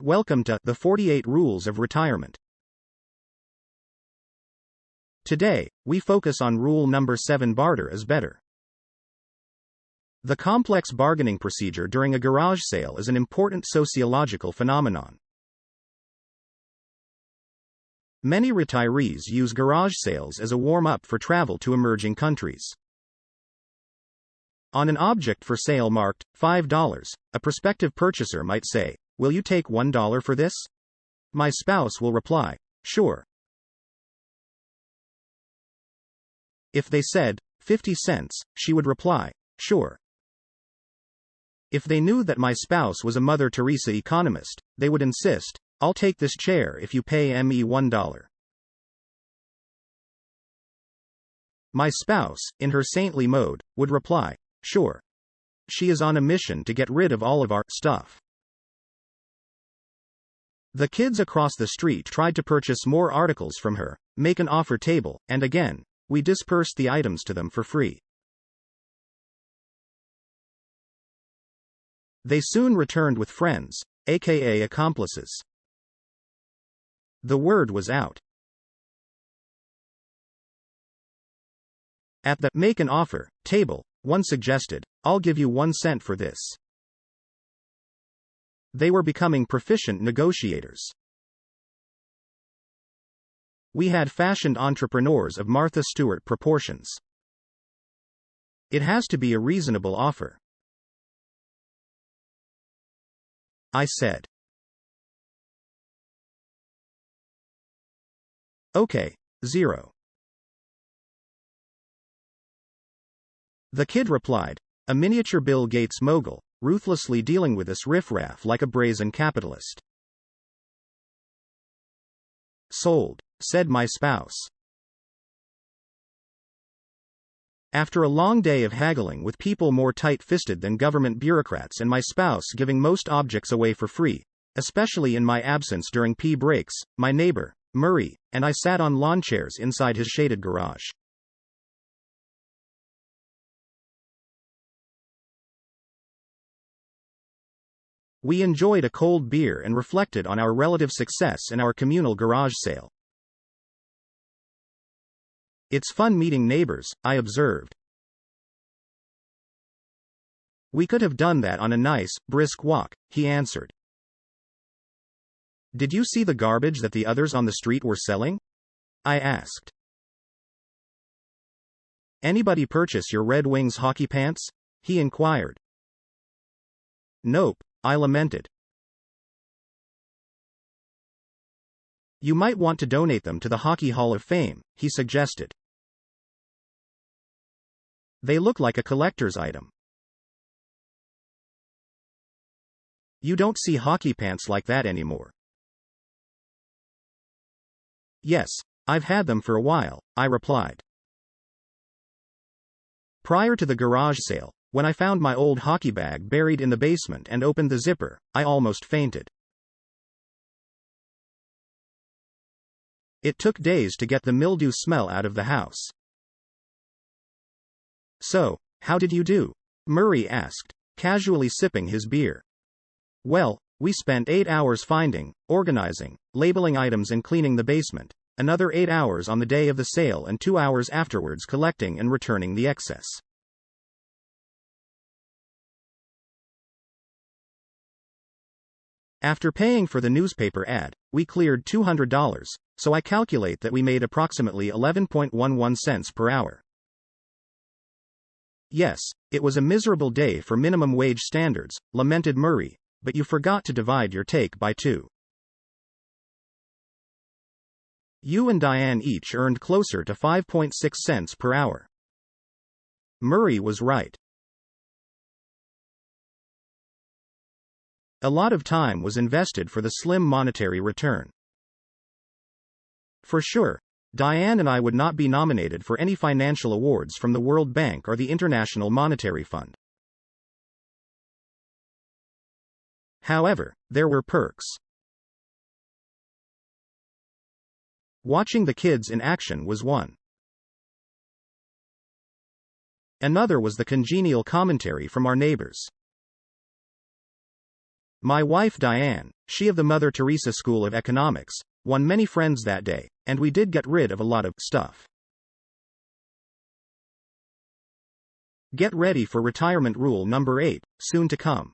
Welcome to the 48 Rules of Retirement. Today, we focus on rule number 7: barter is better. The complex bargaining procedure during a garage sale is an important sociological phenomenon. Many retirees use garage sales as a warm-up for travel to emerging countries. On an object for sale marked $5, a prospective purchaser might say, "Will you take $1 for this?" My spouse will reply, "Sure." If they said 50 cents, she would reply, "Sure." If they knew that my spouse was a Mother Teresa economist, they would insist, "I'll take this chair if you pay me $1. My spouse, in her saintly mode, would reply, "Sure." She is on a mission to get rid of all of our stuff. The kids across the street tried to purchase more articles from her, make an offer table, and again, we dispersed the items to them for free. They soon returned with friends, aka accomplices. The word was out. At the make an offer table, one suggested, "I'll give you 1 cent for this." They were becoming proficient negotiators. We had fashioned entrepreneurs of Martha Stewart proportions. It has to be a reasonable offer. I said. Okay, $0. The kid replied, a miniature Bill Gates mogul, ruthlessly dealing with us riffraff like a brazen capitalist. Sold, said my spouse. After a long day of haggling with people more tight-fisted than government bureaucrats and my spouse giving most objects away for free, especially in my absence during pee breaks, my neighbor, Murray, and I sat on lawn chairs inside his shaded garage. We enjoyed a cold beer and reflected on our relative success in our communal garage sale. It's fun meeting neighbors, I observed. We could have done that on a nice, brisk walk, he answered. Did you see the garbage that the others on the street were selling? I asked. Anybody purchase your Red Wings hockey pants? He inquired. Nope, I lamented. You might want to donate them to the Hockey Hall of Fame, he suggested. They look like a collector's item. You don't see hockey pants like that anymore. Yes, I've had them for a while, I replied. Prior to the garage sale, when I found my old hockey bag buried in the basement and opened the zipper, I almost fainted. It took days to get the mildew smell out of the house. So, how did you do? Murray asked, casually sipping his beer. Well, we spent 8 hours finding, organizing, labeling items and cleaning the basement, another 8 hours on the day of the sale and 2 hours afterwards collecting and returning the excess. After paying for the newspaper ad, we cleared $200, so I calculate that we made approximately 11.11 cents per hour. Yes, it was a miserable day for minimum wage standards, lamented Murray, but you forgot to divide your take by 2. You and Diane each earned closer to 5.6 cents per hour. Murray was right. A lot of time was invested for the slim monetary return. For sure, Diane and I would not be nominated for any financial awards from the World Bank or the International Monetary Fund. However, there were perks. Watching the kids in action was one. Another was the congenial commentary from our neighbors. My wife Diane, she of the Mother Teresa School of Economics, won many friends that day, and we did get rid of a lot of stuff. Get ready for retirement rule number 8, soon to come.